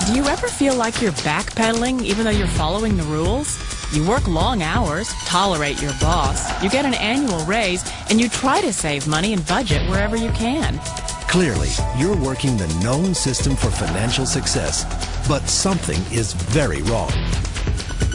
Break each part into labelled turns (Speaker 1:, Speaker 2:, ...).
Speaker 1: Do you ever feel like you're backpedaling even though you're following the rules? You work long hours, tolerate your boss, you get an annual raise, and you try to save money and budget wherever you can.
Speaker 2: Clearly, you're working the known system for financial success, but something is very wrong.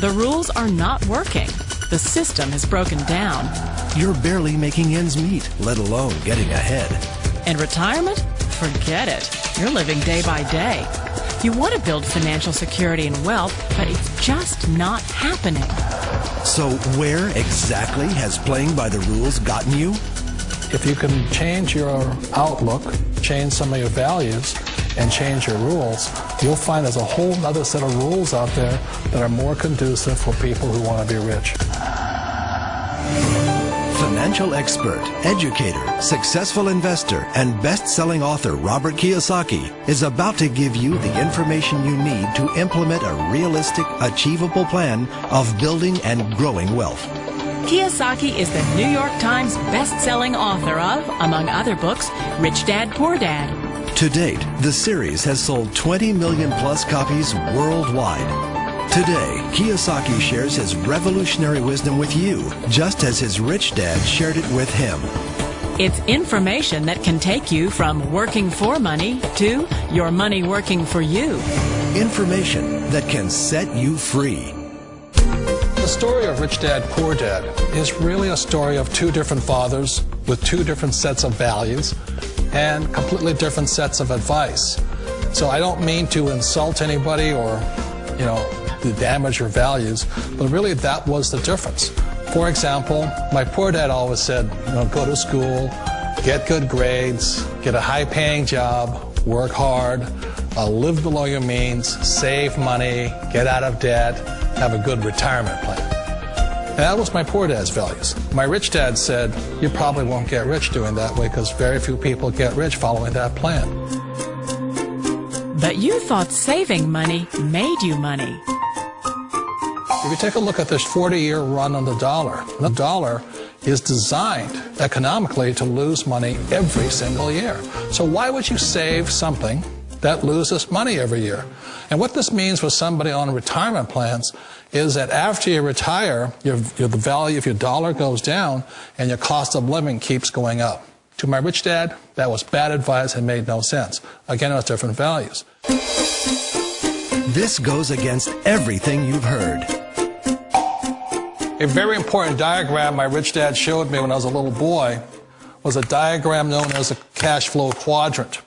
Speaker 1: The rules are not working. The system has broken down.
Speaker 2: You're barely making ends meet, let alone getting ahead.
Speaker 1: And retirement? Forget it. You're living day by day. You want to build financial security and wealth, but it's just not happening.
Speaker 2: So where exactly has playing by the rules gotten you?
Speaker 3: If you can change your outlook, change some of your values, and change your rules, you'll find there's a whole other set of rules out there that are more conducive for people who want to be rich.
Speaker 2: Financial expert, educator, successful investor, and best-selling author Robert Kiyosaki is about to give you the information you need to implement a realistic, achievable plan of building and growing wealth.
Speaker 1: Kiyosaki is the New York Times best-selling author of, among other books, Rich Dad, Poor Dad.
Speaker 2: To date, the series has sold 20 million plus copies worldwide. Today, Kiyosaki shares his revolutionary wisdom with you, just as his rich dad shared it with him.
Speaker 1: It's information that can take you from working for money to your money working for you.
Speaker 2: Information that can set you free.
Speaker 3: The story of Rich Dad, Poor Dad is really a story of two different fathers with two different sets of values and completely different sets of advice. So I don't mean to insult anybody or, to damage your values, but really that was the difference. For example, my poor dad always said, go to school, get good grades, get a high-paying job, work hard, live below your means, save money, get out of debt, have a good retirement plan. And that was my poor dad's values. My rich dad said, you probably won't get rich doing that way because very few people get rich following that plan.
Speaker 1: But you thought saving money made you money.
Speaker 3: If you take a look at this 40-year run on the dollar is designed economically to lose money every single year. So why would you save something that loses money every year? And what this means for somebody on retirement plans is that after you retire, the value of your dollar goes down and your cost of living keeps going up. To my rich dad, that was bad advice and made no sense. Again, it was different values.
Speaker 2: This goes against everything you've heard.
Speaker 3: A very important diagram my rich dad showed me when I was a little boy was a diagram known as a cash flow quadrant.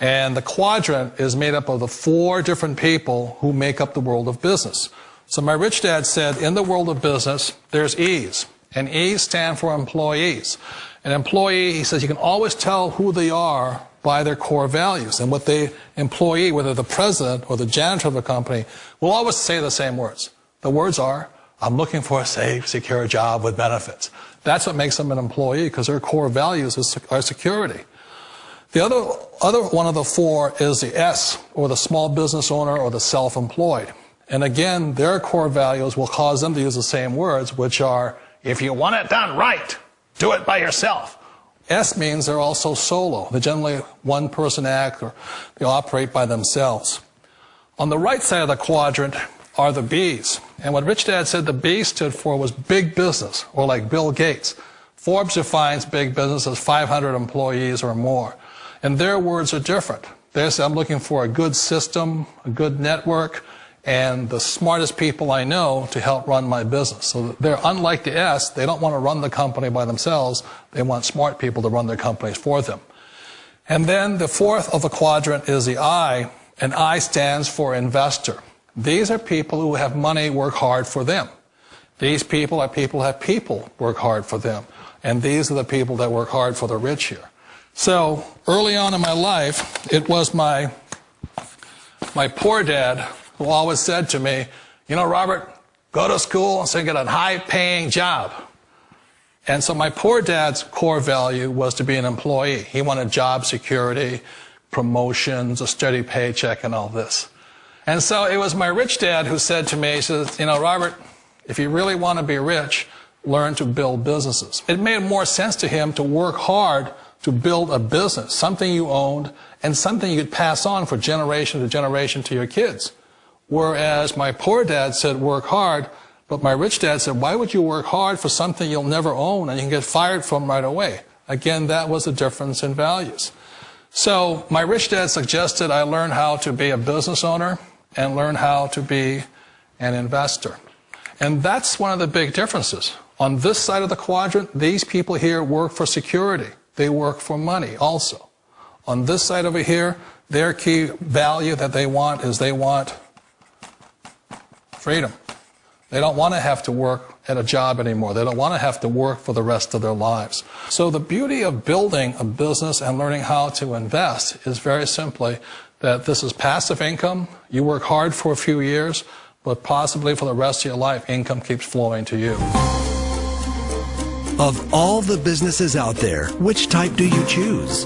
Speaker 3: And the quadrant is made up of the four different people who make up the world of business. So my rich dad said, in the world of business, there's E's. And E's stand for employees. An employee, he says, you can always tell who they are by their core values. And what the employee, whether the president or the janitor of the company, will always say the same words. The words are, I'm looking for a safe, secure job with benefits. That's what makes them an employee, because their core values are security. The other one of the four is the S, or the small business owner or the self-employed. And again, their core values will cause them to use the same words, which are, if you want it done right, do it by yourself. S means they're also solo. They're generally one-person act, or they operate by themselves. On the right side of the quadrant are the B's. And what Rich Dad said the B stood for was big business, or like Bill Gates. Forbes defines big business as 500 employees or more. And their words are different. They say, I'm looking for a good system, a good network, and the smartest people I know to help run my business. So they're unlike the S. They don't want to run the company by themselves. They want smart people to run their companies for them. And then the fourth of the quadrant is the I, and I stands for investor. These are people who have money work hard for them. These people are people who have people work hard for them. And these are the people that work hard for the rich here. So early on in my life, it was my poor dad who always said to me, Robert, go to school and get a high-paying job. And so my poor dad's core value was to be an employee. He wanted job security, promotions, a steady paycheck, and all this. And so it was my rich dad who said to me, he says, Robert, if you really want to be rich, learn to build businesses. It made more sense to him to work hard to build a business, something you owned and something you could pass on for generation to generation to your kids. Whereas my poor dad said work hard, but my rich dad said, why would you work hard for something you'll never own and you can get fired from right away? Again, that was the difference in values. So my rich dad suggested I learn how to be a business owner and learn how to be an investor. And that's one of the big differences. On this side of the quadrant, these people here work for security. They work for money also. On this side over here, their key value that they want is they want freedom. They don't want to have to work at a job anymore. They don't want to have to work for the rest of their lives. So the beauty of building a business and learning how to invest is very simply that this is passive income. You work hard for a few years, but possibly for the rest of your life, income keeps flowing to you.
Speaker 2: Of all the businesses out there, which type do you choose?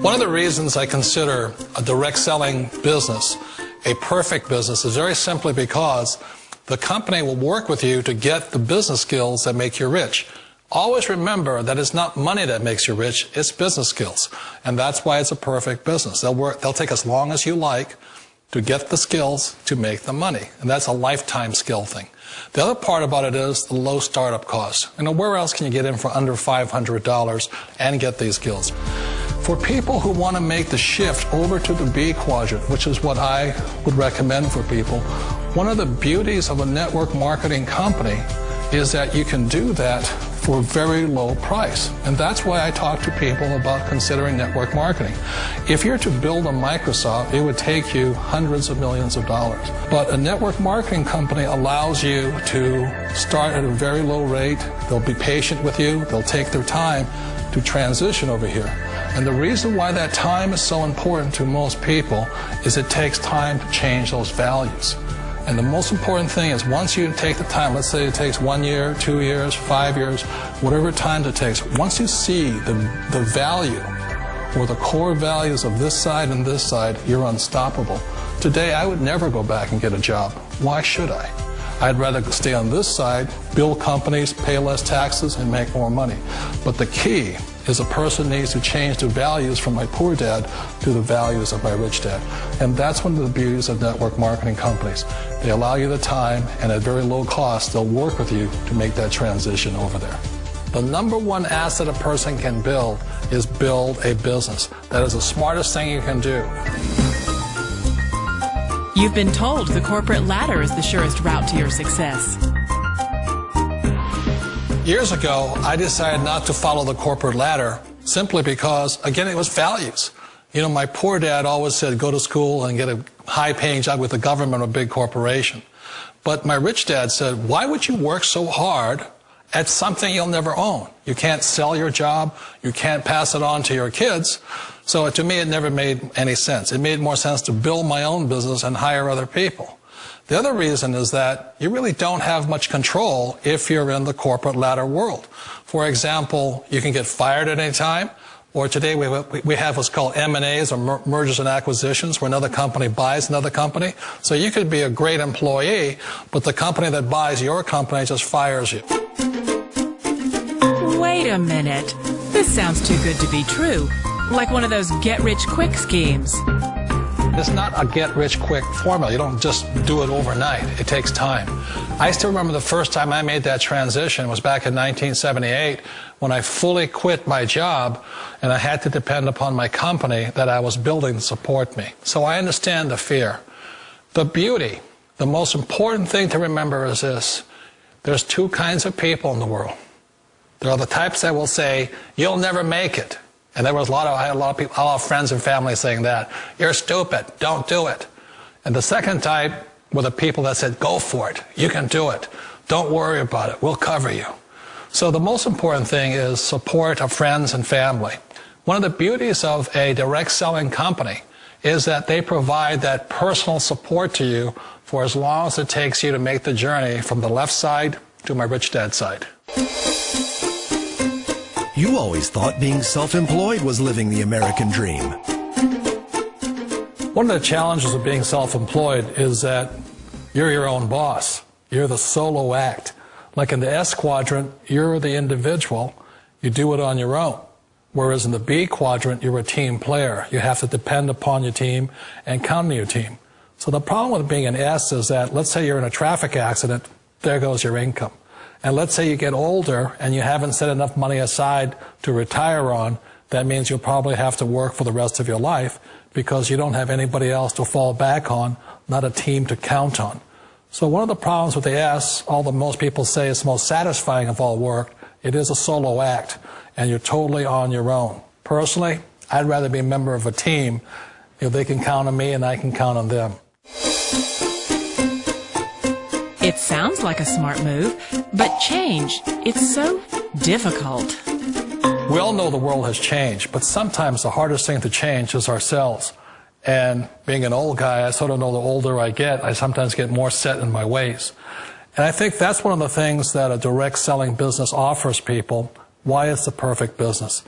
Speaker 3: One of the reasons I consider a direct selling business a perfect business is very simply because the company will work with you to get the business skills that make you rich. Always remember that it's not money that makes you rich, it's business skills. And that's why it's a perfect business. They'll take as long as you like to get the skills to make the money. And that's a lifetime skill thing. The other part about it is the low startup cost. You know, where else can you get in for under $500 and get these skills? For people who want to make the shift over to the B quadrant, which is what I would recommend for people, one of the beauties of a network marketing company is that you can do that for a very low price. And that's why I talk to people about considering network marketing. If you're to build a Microsoft, it would take you hundreds of millions of dollars. But a network marketing company allows you to start at a very low rate. They'll be patient with you. They'll take their time to transition over here. And the reason why that time is so important to most people is it takes time to change those values. And the most important thing is once you take the time, let's say it takes 1 year, 2 years, 5 years, whatever time it takes, once you see the value or the core values of this side and this side, you're unstoppable. Today, I would never go back and get a job. Why should I? I'd rather stay on this side, build companies, pay less taxes, and make more money. But the key is a person needs to change the values from my poor dad to the values of my rich dad. And that's one of the beauties of network marketing companies. They allow you the time, and at very low cost, they'll work with you to make that transition over there. The number one asset a person can build is build a business. That is the smartest thing you can do.
Speaker 1: You've been told the corporate ladder is the surest route to your success.
Speaker 3: Years ago, I decided not to follow the corporate ladder simply because, again, it was values. You know, my poor dad always said, go to school and get a high-paying job with the government or a big corporation. But my rich dad said, why would you work so hard at something you'll never own? You can't sell your job. You can't pass it on to your kids. So to me, it never made any sense. It made more sense to build my own business and hire other people. The other reason is that you really don't have much control if you're in the corporate ladder world. For example, you can get fired at any time, or today we have what's called M&As, or mergers and acquisitions, where another company buys another company. So you could be a great employee, but the company that buys your company just fires you.
Speaker 1: Wait a minute. This sounds too good to be true. Like one of those get-rich-quick schemes.
Speaker 3: It's not a get-rich-quick formula. You don't just do it overnight. It takes time. I still remember the first time I made that transition was back in 1978 when I fully quit my job and I had to depend upon my company that I was building to support me. So I understand the fear. The beauty, the most important thing to remember is this. There's two kinds of people in the world. There are the types that will say, you'll never make it. And I had a lot of friends and family saying that. You're stupid. Don't do it. And the second type were the people that said, go for it. You can do it. Don't worry about it. We'll cover you. So the most important thing is support of friends and family. One of the beauties of a direct selling company is that they provide that personal support to you for as long as it takes you to make the journey from the left side to my rich dad side.
Speaker 2: You always thought being self-employed was living the American dream.
Speaker 3: One of the challenges of being self-employed is that you're your own boss. You're the solo act. Like in the S quadrant, you're the individual. You do it on your own. Whereas in the B quadrant, you're a team player. You have to depend upon your team and count on your team. So the problem with being an S is that, let's say you're in a traffic accident, there goes your income. And let's say you get older and you haven't set enough money aside to retire on, that means you'll probably have to work for the rest of your life because you don't have anybody else to fall back on, not a team to count on. So one of the problems with the S, although most people say it's the most satisfying of all work, it is a solo act, and you're totally on your own. Personally, I'd rather be a member of a team. They can count on me and I can count on them.
Speaker 1: It sounds like a smart move, but change, it's so difficult.
Speaker 3: We all know the world has changed, but sometimes the hardest thing to change is ourselves. And being an old guy, I sort of know the older I get, I sometimes get more set in my ways. And I think that's one of the things that a direct selling business offers people, why it's the perfect business.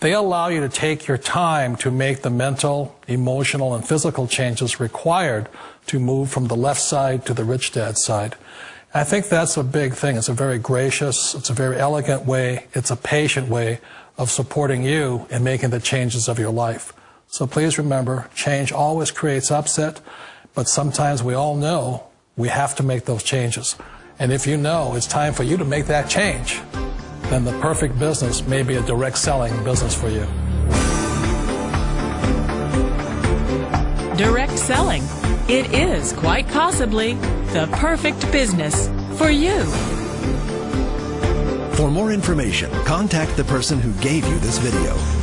Speaker 3: They allow you to take your time to make the mental, emotional, and physical changes required to move from the left side to the rich dad side. I think that's a big thing. It's a very gracious, it's a very elegant way, it's a patient way of supporting you in making the changes of your life. So please remember, change always creates upset, but sometimes we all know we have to make those changes. And if you know it's time for you to make that change, then the perfect business may be a direct selling business for you.
Speaker 1: Direct selling. It is, quite possibly, the perfect business for you.
Speaker 2: For more information, contact the person who gave you this video.